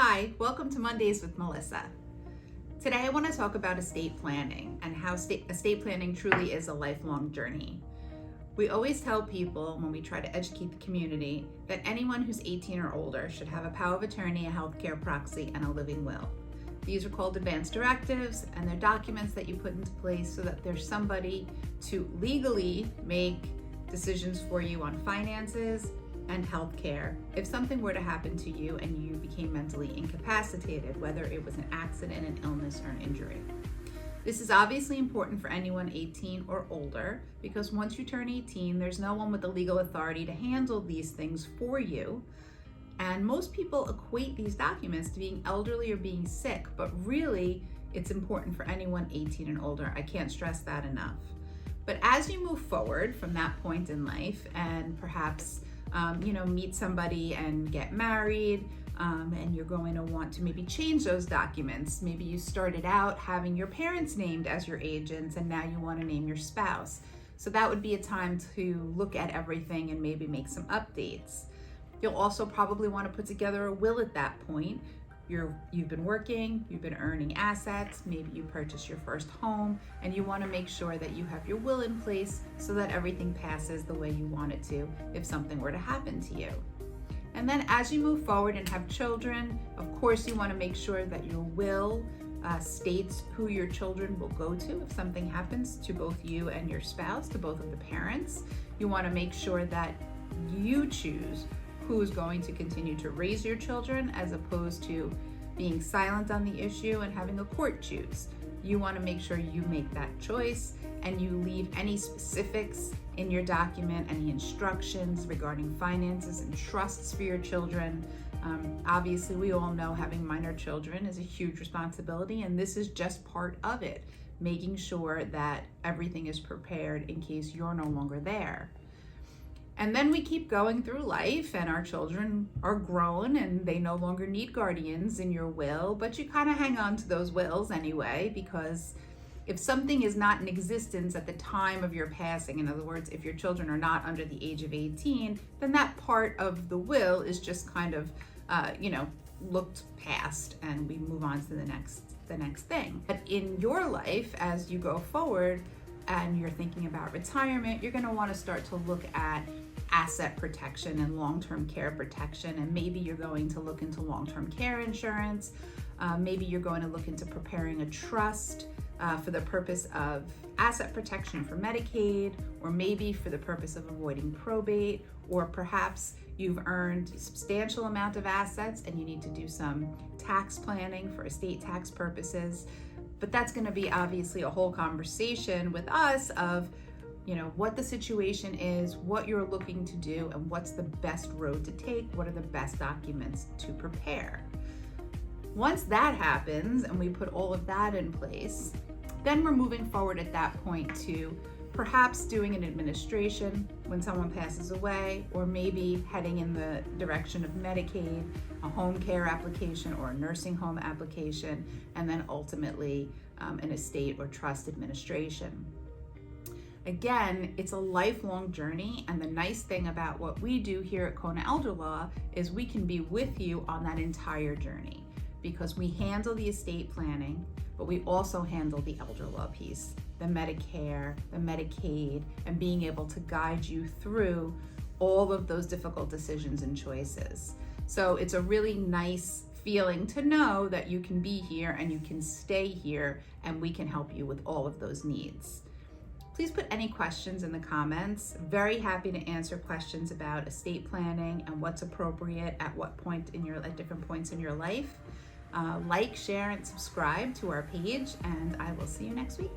Hi, welcome to Mondays with Melissa. Today I want to talk about estate planning and how estate planning truly is a lifelong journey. We always tell people when we try to educate the community that anyone who's 18 or older should have a power of attorney, a healthcare proxy, and a living will. These are called advance directives, and they're documents that you put into place so that there's somebody to legally make decisions for you on finances and healthcare if something were to happen to you and you became mentally incapacitated, whether it was an accident, an illness, or an injury. This is obviously important for anyone 18 or older because once you turn 18, there's no one with the legal authority to handle these things for you. And most people equate these documents to being elderly or being sick, but really it's important for anyone 18 and older. I can't stress that enough. But as you move forward from that point in life and perhaps meet somebody and get married, and you're going to want to maybe change those documents. Maybe you started out having your parents named as your agents and now you want to name your spouse. So that would be a time to look at everything and maybe make some updates. You'll also probably want to put together a will at that point. You've been working, you've been earning assets, maybe you purchased your first home, and you want to make sure that you have your will in place so that everything passes the way you want it to if something were to happen to you. And then as you move forward and have children, of course you want to make sure that your will states who your children will go to if something happens to both you and your spouse, to both of the parents. You want to make sure that you choose who is going to continue to raise your children as opposed to being silent on the issue and having a court choose. You want to make sure you make that choice and you leave any specifics in your document, any instructions regarding finances and trusts for your children. Obviously, we all know having minor children is a huge responsibility, and this is just part of it, making sure that everything is prepared in case you're no longer there. And then we keep going through life and our children are grown and they no longer need guardians in your will, but you kind of hang on to those wills anyway, because if something is not in existence at the time of your passing, in other words, if your children are not under the age of 18, then that part of the will is just kind of, looked past and we move on to the next thing. But in your life, as you go forward and you're thinking about retirement, you're going to want to start to look at asset protection and long-term care protection, and maybe you're going to look into long-term care insurance. Maybe you're going to look into preparing a trust for the purpose of asset protection for Medicaid, or maybe for the purpose of avoiding probate, or perhaps you've earned a substantial amount of assets and you need to do some tax planning for estate tax purposes. But that's going to be obviously a whole conversation with us of what the situation is, what you're looking to do, and what's the best road to take, what are the best documents to prepare. Once that happens and we put all of that in place, then we're moving forward at that point to perhaps doing an administration when someone passes away, or maybe heading in the direction of Medicaid, a home care application or a nursing home application, and then ultimately an estate or trust administration. Again, it's a lifelong journey, and the nice thing about what we do here at Kona Elder Law is we can be with you on that entire journey, because we handle the estate planning, but we also handle the elder law piece, the Medicare, the Medicaid, and being able to guide you through all of those difficult decisions and choices. So it's a really nice feeling to know that you can be here and you can stay here, and we can help you with all of those needs. Please put any questions in the comments. Very happy to answer questions about estate planning and what's appropriate at what point at different points in your life. Like, share, and subscribe to our page, and I will see you next week.